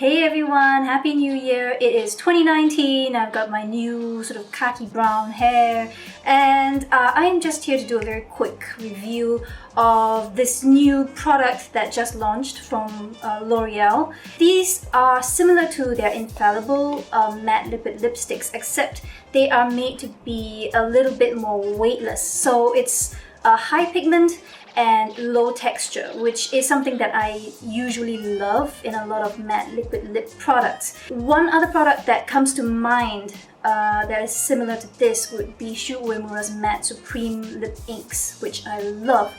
Hey everyone, Happy New Year! It is 2019, I've got my new sort of khaki brown hair and I'm just here to do a very quick review of this new product that just launched from Loreal. These are similar to their infallible matte liquid lipsticks, except they are made to be a little bit more weightless. So it's high pigment and low texture, which is something that I usually love in a lot of matte liquid lip products. One other product that comes to mind that is similar to this would be Shu Uemura's Matte Supreme Lip Inks, which I love.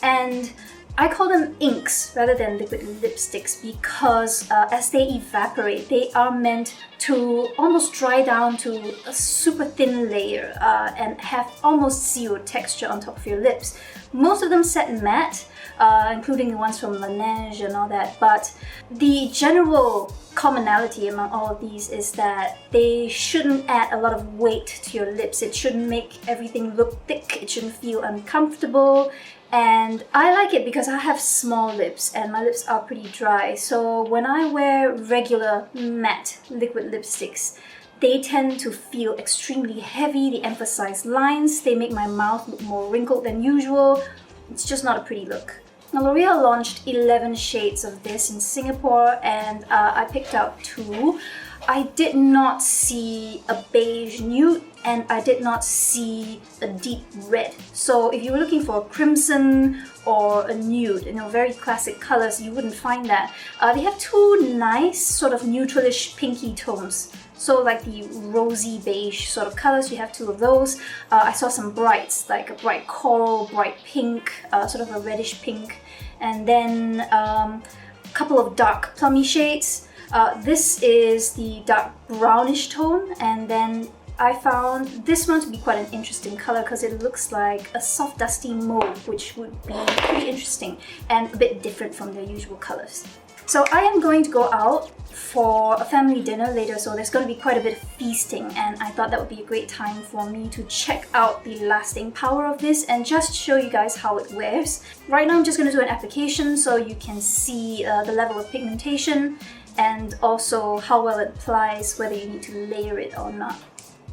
And I call them inks rather than liquid lipsticks because as they evaporate, they are meant to almost dry down to a super thin layer and have almost zero texture on top of your lips. Most of them set matte, including the ones from LANEIGE and all that, but the general commonality among all of these is that they shouldn't add a lot of weight to your lips. It shouldn't make everything look thick, it shouldn't feel uncomfortable. And I like it because I have small lips and my lips are pretty dry. So when I wear regular matte liquid lipsticks, they tend to feel extremely heavy, they emphasize lines, they make my mouth look more wrinkled than usual. It's just not a pretty look. Now, L'Oreal launched 11 shades of this in Singapore and I picked out 2. I did not see a beige nude and I did not see a deep red. So if you were looking for a crimson or a nude, very classic colors, you wouldn't find that. They have 2 nice sort of neutralish pinky tones. So like the rosy beige sort of colors, you have 2 of those. I saw some brights, like a bright coral, bright pink, sort of a reddish pink, and then a couple of dark plummy shades. This is the dark brownish tone, and then I found this one to be quite an interesting color because it looks like a soft dusty mauve, which would be pretty interesting and a bit different from their usual colors. So I am going to go out for a family dinner later, so there's going to be quite a bit of feasting, and I thought that would be a great time for me to check out the lasting power of this and just show you guys how it wears. Right now I'm just going to do an application so you can see the level of pigmentation and also how well it applies, whether you need to layer it or not.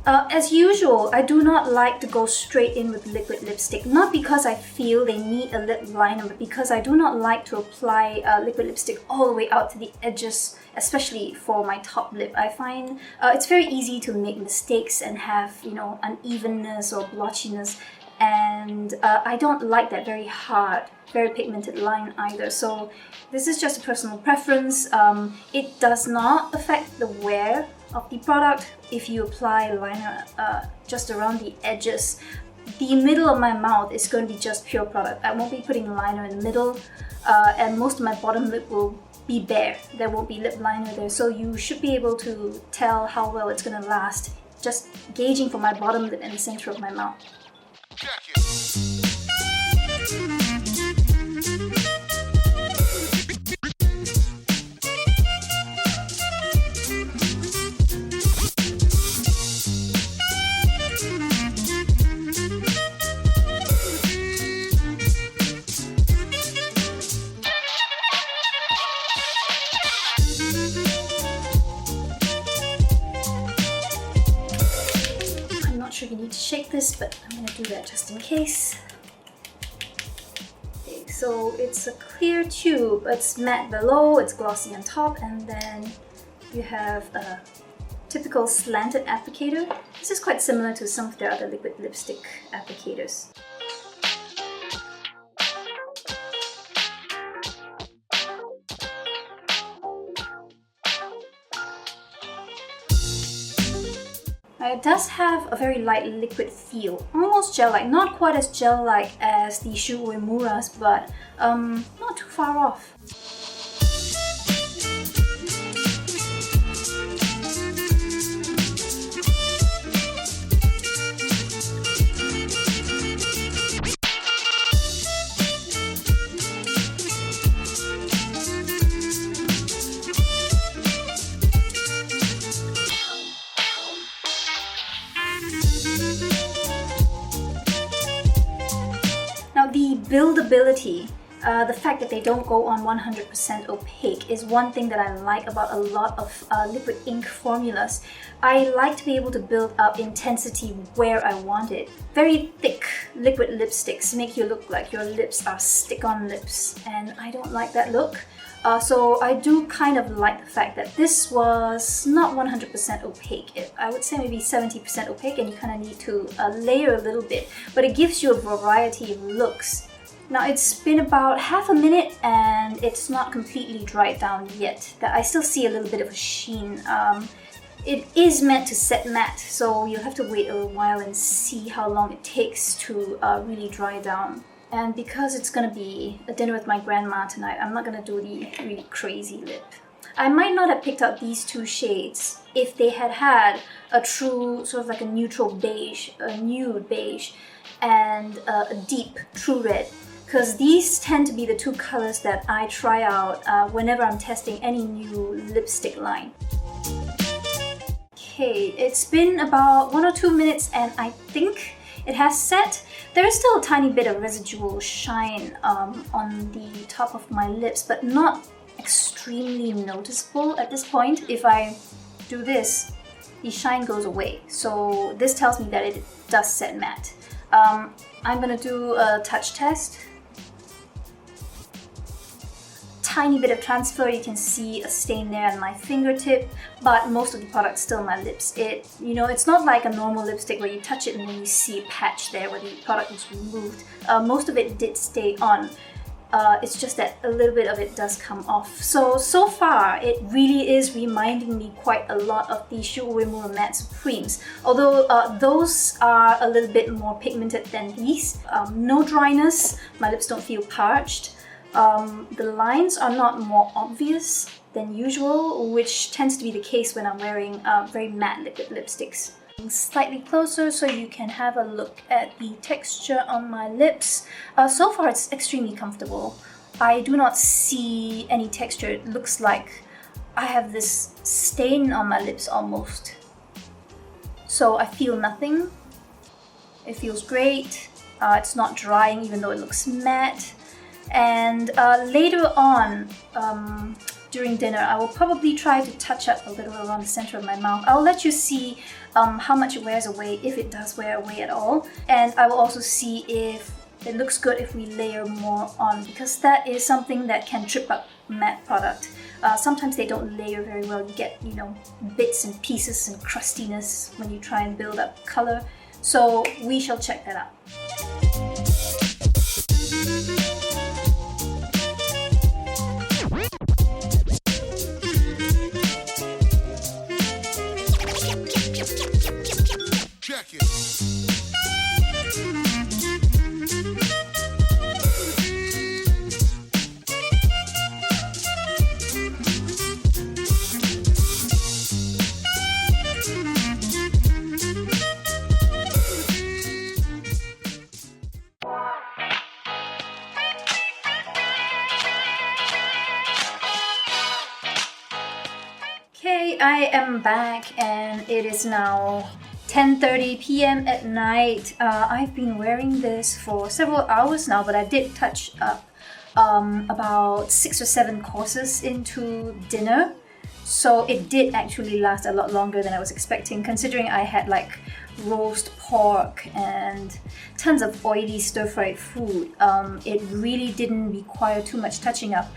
As usual, I do not like to go straight in with liquid lipstick, not because I feel they need a lip liner, but because I do not like to apply liquid lipstick all the way out to the edges, especially for my top lip. I find it's very easy to make mistakes and have, unevenness or blotchiness, and I don't like that very hard, very pigmented line either. So this is just a personal preference. It does not affect the wear of the product if you apply liner just around the edges. The middle of my mouth is going to be just pure product. I won't be putting liner in the middle, and most of my bottom lip will be bare. There won't be lip liner there, so you should be able to tell how well it's going to last just gauging for my bottom lip and the center of my mouth. Sure you need to shake this, but I'm going to do that just in case. Okay, so it's a clear tube. It's matte below, it's glossy on top, and then you have a typical slanted applicator. This is quite similar to some of their other liquid lipstick applicators. It does have a very light liquid feel, almost gel-like, not quite as gel-like as the Shu Uemura's, but not too far off. Now the buildability The fact that they don't go on 100% opaque is one thing that I like about a lot of liquid ink formulas. I like to be able to build up intensity where I want it. Very thick liquid lipsticks make you look like your lips are stick-on lips, and I don't like that look. So I do kind of like the fact that this was not 100% opaque. I would say maybe 70% opaque, and you kind of need to layer a little bit, but it gives you a variety of looks. Now it's been about half a minute and it's not completely dried down yet. I still see a little bit of a sheen. It is meant to set matte, so you'll have to wait a while and see how long it takes to really dry down. And because it's gonna be a dinner with my grandma tonight, I'm not gonna do the really crazy lip. I might not have picked out these two shades if they had had a true, sort of like a neutral beige, a nude beige, and a deep true red. Because these tend to be the two colors that I try out whenever I'm testing any new lipstick line. Okay, it's been about 1 or 2 minutes and I think it has set. There is still a tiny bit of residual shine on the top of my lips, but not extremely noticeable at this point. If I do this, the shine goes away. So this tells me that it does set matte. I'm gonna do a touch test. Tiny bit of transfer, you can see a stain there on my fingertip, but most of the product's still on my lips. It's not like a normal lipstick where you touch it and then you see a patch there where the product was removed. Most of it did stay on. It's just that a little bit of it does come off. So far, it really is reminding me quite a lot of the Shu Uemura Matte Supremes. Although those are a little bit more pigmented than these. No dryness, my lips don't feel parched. The lines are not more obvious than usual, which tends to be the case when I'm wearing very matte liquid lipsticks. Slightly closer so you can have a look at the texture on my lips. So far it's extremely comfortable. I do not see any texture. It looks like I have this stain on my lips almost. So I feel nothing. It feels great. It's not drying even though it looks matte. And later on, during dinner, I will probably try to touch up a little around the center of my mouth. I'll let you see how much it wears away, if it does wear away at all. And I will also see if it looks good if we layer more on, because that is something that can trip up matte product. Sometimes they don't layer very well. You get, bits and pieces and crustiness when you try and build up color. So we shall check that out. Okay, I am back and it is now 10:30 p.m. at night. I've been wearing this for several hours now, but I did touch up about 6 or 7 courses into dinner. So it did actually last a lot longer than I was expecting, considering I had like roast pork and tons of oily stir-fried food. It really didn't require too much touching up.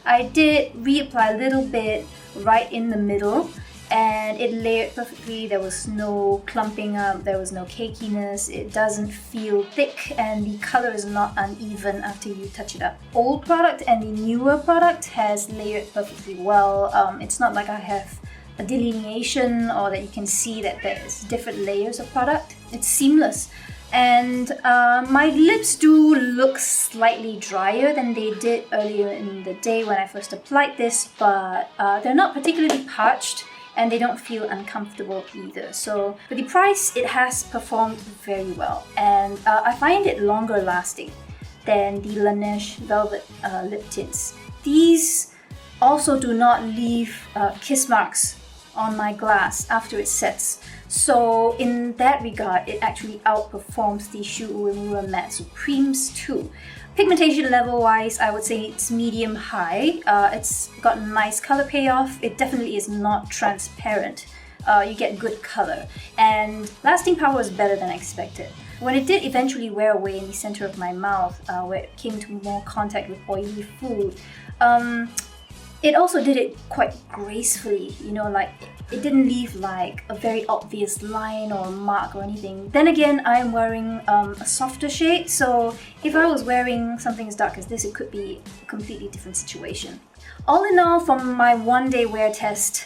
I did reapply a little bit right in the middle and it layered perfectly. There was no clumping up, there was no cakiness, it doesn't feel thick, and the color is not uneven after you touch it up. Old product and the newer product has layered perfectly well. It's not like I have a delineation or that you can see that there's different layers of product. It's seamless. And my lips do look slightly drier than they did earlier in the day when I first applied this, but they're not particularly parched and they don't feel uncomfortable either. So for the price, it has performed very well, and I find it longer lasting than the LANEIGE Velvet lip tints. These also do not leave kiss marks on my glass after it sets, So in that regard, it actually outperforms the Shu Uemura Matte Supremes too. Pigmentation level wise, I would say it's medium high. It's got a nice color payoff. It definitely is not transparent. You get good color, and lasting power is better than expected. When it did eventually wear away in the center of my mouth, where it came to more contact with oily food, it also did it quite gracefully, you know, like it didn't leave like a very obvious line or mark or anything. Then again, I am wearing a softer shade, so if I was wearing something as dark as this, it could be a completely different situation. All in all, from my one-day wear test,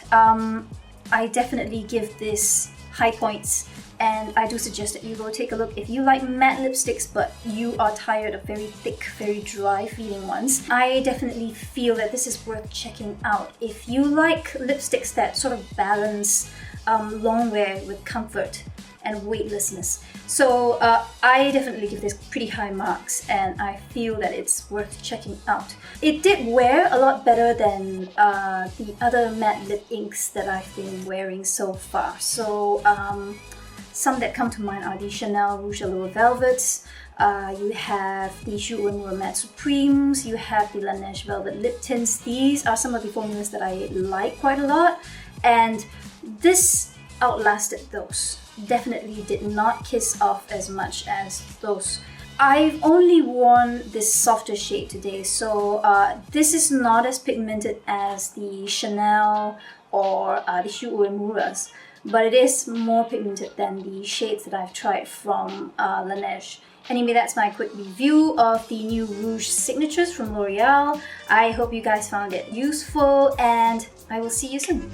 I definitely give this high points, and I do suggest that you go take a look. If you like matte lipsticks but you are tired of very thick, very dry feeling ones, I definitely feel that this is worth checking out. If you like lipsticks that sort of balance long wear with comfort and weightlessness. So I definitely give this pretty high marks, and I feel that it's worth checking out. It did wear a lot better than the other matte lip inks that I've been wearing so far. So some that come to mind are the Chanel Rouge Allure Velvets, you have the Shu Uemura Matte Supremes, you have the LANEIGE Velvet Lip Tints. These are some of the formulas that I like quite a lot, and this outlasted those. Definitely did not kiss off as much as those. I've only worn this softer shade today, so this is not as pigmented as the Chanel or the Shu Uemuras, but it is more pigmented than the shades that I've tried from LANEIGE. Anyway, that's my quick review of the new Rouge signatures from Loreal. I hope you guys found it useful, and I will see you soon.